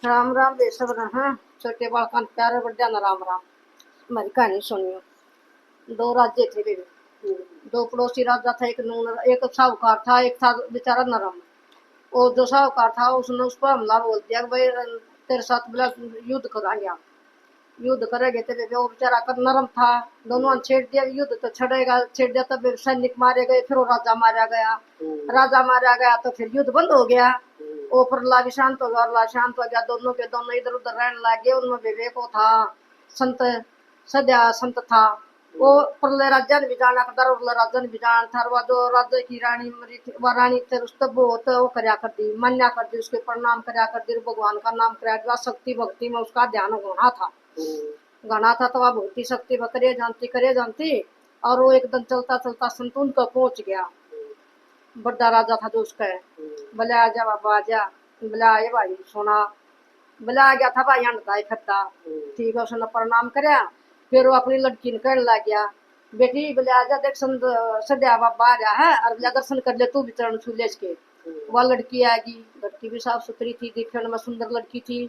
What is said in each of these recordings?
राम राम दे सब हाँ छोटे बालकां प्यारे बड्डा ना राम राम। हमारी कहानी सुनियो। दो राज्य थे वे। दो पड़ोसी राजा था, एक साहूकार था, एक था बेचारा नरम। वो जो साहूकार था उसने उस पर हमला बोल दिया कि भाई तेरे साथ बोला युद्ध कराएंगे हम। युद्ध करेंगे तेरे, वो बेचारा कर नरम था। दोनों ने छेड़ दिया युद्ध तो छड़ेगा, छेड़ दिया तो सैनिक मारे गए, फिर वो राजा मारा गया। राजा मारा गया तो फिर युद्ध बंद हो गया। वो प्रहलाद भी शांत हो गया और ला शांत हो गया। दोनों के दोनों इधर उधर रहने लगे। उनमें विवेक था, संत सद्या संत था। वो प्रलय राजा ने भी जाना करता, उरला राजा ने भी जाना था। वह जो राजा की रानी मरी थी, वह रानी थे उसको बहुत वो करया कर दी, मान्या कर दी, उसके प्रणाम करया कर दी, भगवान का नाम करया दिया। शक्ति भक्ति में उसका ध्यान होना था, गाना था। तो वह भक्ति शक्ति करे जानती। और वो एकदम चलता चलता संतून को पहुंच गया। बड़ा राजा था जो उसका है। बोले आजा बाबा आजा। बोले आए भाई सोना। बोले आ गया था भाई अंडा इकट्ठा। ठीक है, उसने प्रणाम करया। फिर वो अपनी लड़की ने कहने लग गया, बेटी बोले आजा देख सद्या बाबा आ रहा है और बोले दर्शन कर ले तू भी चरण छू ले इसके। वह लड़की आएगी, लड़की भी साफ सुथरी थी, देखने में सुंदर लड़की थी।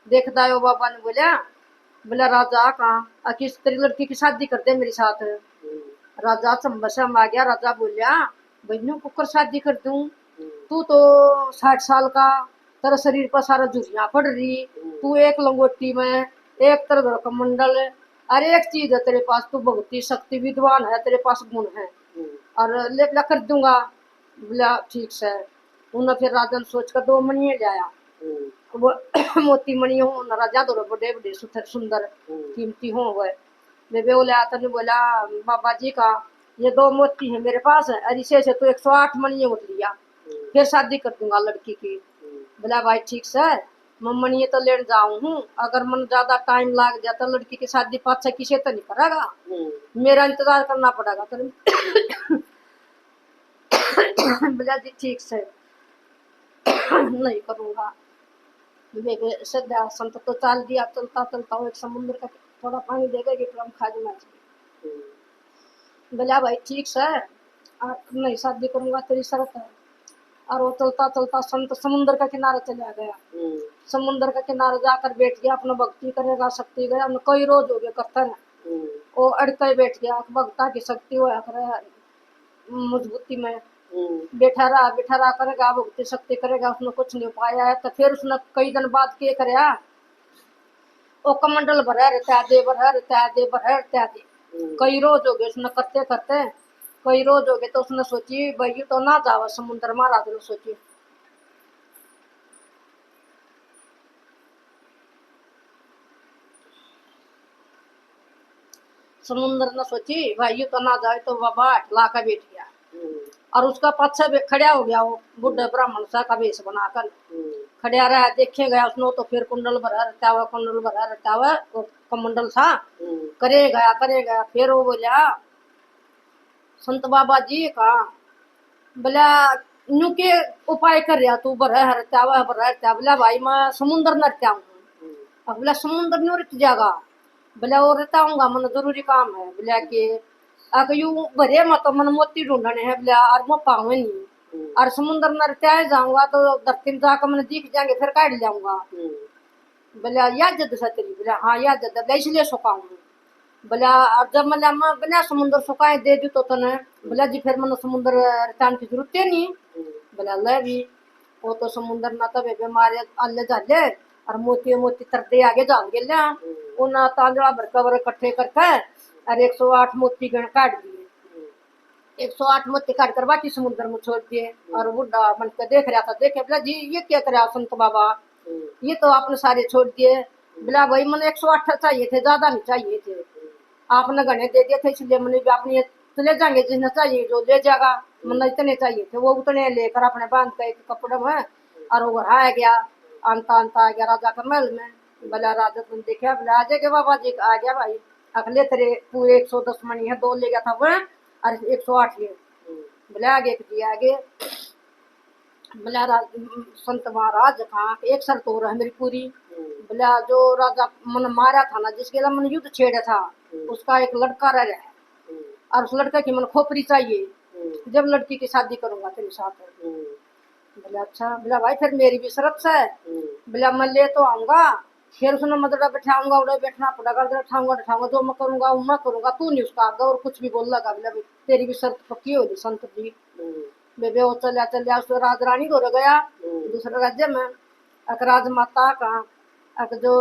देखता है वो बाबा ने बोला, बोला राजा कहाँ किस तेरी लड़की की शादी कर दे मेरे साथ। राजा चंबसम आ गया। राजा बोलिया, बहनों कुकर शादी कर दूं? तू तो 60 साल का, तेरा शरीर पर सारा झुर्रियां पड़ रही, तू एक लंगोटी में, एक तरह कमंडल, अरे एक चीज है तेरे पास, तू भक्ति शक्ति विद्वान है, तेरे पास गुण है और ले बोला कर दूंगा। बोला ठीक से। उन्होंने फिर राजा ने सोच कर 2 मणिये लाया। वो मोती मणि हो न राजा दो बड़े बड़े सुंदर कीमती हो गए। वे बोले आता ने बोला बाबा जी का ये 2 मोती है मेरे पास है, और इसे से तो 108 मणिये उठ लिया, फिर शादी कर दूंगा लड़की की। बोला भाई ठीक से, मैं मणिये तो लेने जाऊं हूँ, अगर मन ज्यादा टाइम लग जाता लड़की की शादी पाछा किसे तो नहीं करेगा, मेरा इंतजार करना पड़ेगा तेरे। बोला जी ठीक से नहीं करूंगा। सद्या संत तो चाल दिया, चलता चलता वो एक समुद्र का थोड़ा पानी देगा कि हम खा जाना चाहिए। बोला भाई ठीक से नहीं शादी करूंगा तेरी शर्त है। और वो चलता चलता संत समुद्र का किनारा चला गया। समुद्र का किनारे जाकर बैठ गया, अपना भक्ति करेगा, शक्ति गया कई रोज हो गए करता है। वो अड़के बैठ गया, भक्ता की शक्ति होया करे मजबूती में बैठा रहा करेगा, भक्ति शक्ति करेगा, उसने कुछ नहीं पाया है। तो फिर उसने कई दिन बाद क्या करया, वो कमंडल भरा रहता दे भरा रहता दे भरा रहता दे। कई रोज हो गए उसने करते करते, कई रोज हो गए। तो उसने सोची भाई तो ना जावा समुद्र, महाराज ने सोची समुद्र ने सोची भाई तो ना जाए। तो बाबा ला कर बैठ गया और उसका पीछे खड़ा हो गया वो बुढ़े ब्राह्मण सा का वेश बनाकर खड़ा रहा। देखे गया उसने तो फिर कुंडल भरा रहता हुआ, कुंडल भरा रहता हुआ कमंडल सा करे गया। फिर वो बोला संत बाबा जी का, बोला न्यू के उपाय कर रहा तू, भरा रहता हुआ भरा रहता। बोला भाई मैं समुद्र नरता हूँ। अब बोला समुद्र न्यू रट जाएगा। बोला वो रहता हूँ मन जरूरी काम है। बोला कि अगर यू भरे मत तो मन मोती ढूंढने है। बोला और मैं पाऊंगा नहीं, और समुद्र में रहते जाऊंगा तो धरती में जाकर मैंने दिख जाएंगे, फिर काट जाऊंगा। बोला या जद सा तेरी? बोला हाँ या जद, बोला इसलिए सुखाऊं। बोला और जब मैं बोला समुद्र सुखाए दे दी तो तने। बोला जी फिर मैंने समुद्र रटान की जरूरत है नहीं। बोला ले भी वो तो समुद्र ना तब बीमारे अल्ले जाले और मोती मोती तरते आगे जाओगे लिया उन्हें तांदड़ा भर कवर इकट्ठे करके और 108 मोती गण काट दिए। 108 मोती काट कर बाकी समुद्र में छोड़ दिए। और बुढ़ा मन के देख रहा था, देखे बोला जी ये क्या करे संत बाबा, ये तो आपने सारे छोड़ दिए। बोला भाई मैंने 108 चाहिए थे, ज्यादा नहीं चाहिए थे, आपने गणे दे दिए थे इसलिए मैंने भी अपनी तो ले जाएंगे जिन्हें चाहिए जो ले जाएगा। मैंने इतने चाहिए थे, वो उतने लेकर अपने बांध के एक कपड़े में और वो घर आ गया। अंता अंता आ गया राजा के महल में। बोला राजा तुम देखा? बोला आ जाएगा बाबा जी। आ गया भाई, अगले तेरे पूरे 110 मणि है, 2 ले गया था वह और 108 ये। बोला आगे दिया आगे। बोला संत महाराज कहाँ एक शर्त हो रहा है मेरी पूरी। बोला जो राजा मन मारा था ना, जिसके लिए मन युद्ध छेड़ा था, उसका एक लड़का रह गया है और उस लड़के की मन खोपड़ी चाहिए, जब लड़की की शादी करूंगा तेरे साथ। बोला अच्छा। बोला भाई फिर मेरी भी शर्त है। बोला मैं ले तो आऊंगा, फिर उसने मदरा बैठाऊंगा, उड़े बैठना पड़ेगा, उठाऊंगा उठाऊंगा, जो मैं करूंगा वो मैं करूंगा, तू नहीं उसका आगा और कुछ भी बोल लगा। बोला तेरी भी शर्त पक्की होगी संत जी। बेबे वो चलिया चलिया उस राज रानी को रह गया दूसरे राज्य में। अक राजमाता का अक जो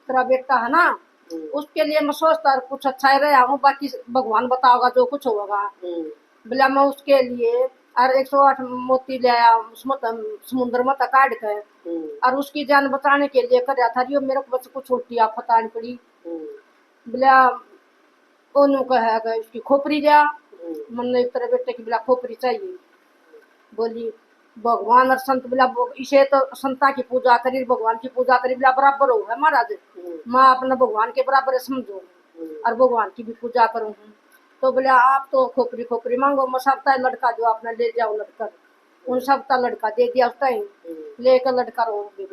तेरा बेटा है ना, उसके लिए मैं सोचता कुछ अच्छा ही रहा हूँ, बाकी भगवान बताओगा जो कुछ होगा। बोला मैं उसके लिए और 108 मोती ले आया समुद्र में काट के, और उसकी जान बचाने के लिए कर था रियो, मेरे को बस कुछ उल्टी आफत आनी पड़ी। बोला ओनू कहे कि उसकी खोपड़ी लिया, मन एक तरह बेटे की बोला खोपड़ी चाहिए। बोली भगवान और संत बोला इसे तो संता की पूजा करी भगवान की पूजा करी, बोला बराबर हो है महाराज, माँ अपने भगवान के बराबर समझो और भगवान की भी पूजा करूँ। तो बोले आप तो खोपड़ी खोपड़ी मांगो, मैं सबका लड़का जो आपने ले जाओ लड़का, उन सबका लड़का दे दिया उसका ही लेकर लड़का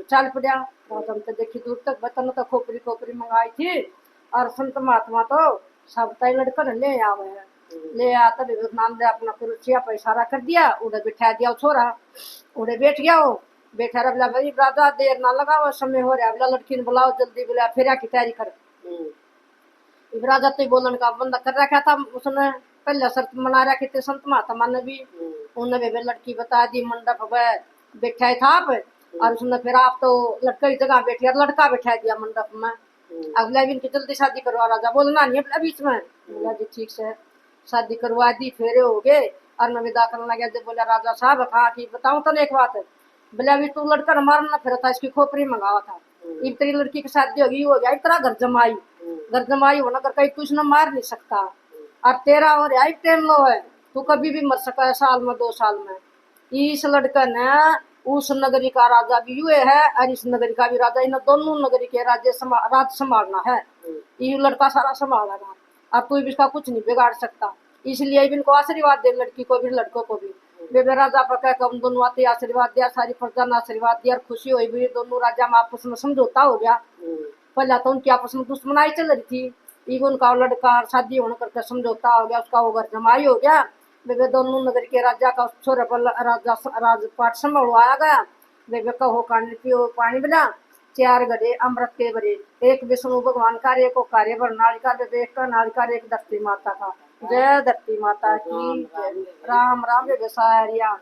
चल पड़ा। हम तो देखी दूर तक बतन तो खोपड़ी खोपड़ी मंगाई थी, और संत महात्मा तो सबका ही लड़का ले आवे है। ले आता नाम दे अपना कुरुचिया पैसा रख कर दिया, उड़े बिठा दिया छोरा, उड़े बैठ गया वो बैठा रहा। बोला भाई राजा देर ना लगाओ, समय हो रहा। बोला लड़की ने बुलाओ जल्दी, बोला फेरा की तैयारी कर। राजा तो बोलन का बंदा कर रखा था उसने, पहले शर्त मना रखी थी संत महात्मा ने भी। उन्हें भी लड़की बता दी, मंडप बैठा था आप, और उसने फिर आप तो लड़के की जगह बैठी और लड़का बैठा दिया मंडप में। अगला दिन की जल्दी शादी करवा, राजा बोलना नहीं है बीच में। बोला जी ठीक से शादी करवा दी, फेरे हो गए और मैं विदा करने लगा। जब बोला राजा साहब कहा कि बताऊं तो एक बात है। बोला अभी तू लड़का मारना फिर था, इसकी खोपड़ी मंगावा था, एक तेरी लड़की की शादी होगी हो गया इतना घर जमाई, घर जमाई होना कर कहीं तू इसने मार नहीं सकता, और तेरा और आई टाइम लो है, तू कभी भी मर सका है साल में 2 साल में। इस लड़का ने उस नगरी का राजा भी हुए है और इस नगरी का भी राजा, इन दोनों नगरी के राज्य राज संभालना है, ये लड़का सारा संभालेगा, अब कोई भी इसका कुछ नहीं बिगाड़ सकता। इसलिए इनको आशीर्वाद दे, लड़की को भी लड़कों को भी। बेबे राजा पका कम दोनों आते आशीर्वाद दिया, सारी प्रजा ने आशीर्वाद दिया, खुशी हुई भी। दोनों राजा में आपस में समझौता हो गया। पहले तो उनकी आपस में दुश्मनाई चल रही थी, एक उनका लड़का शादी होने करके समझौता हो गया, उसका वो घर जमाई हो गया। बेबे दोनों नगर के राजा का छोरे पर राजा राजपाट संभालवाया गया। बेबे कहो पानी पियो पानी बिना 4 गड्ढे अमृत के भरे, एक विष्णु भगवान का, एक को कार्य भर नालिका, बेबे एक का नालिका, एक धरती माता का। जय धरती माता की जय। राम राम बेबे सारिया।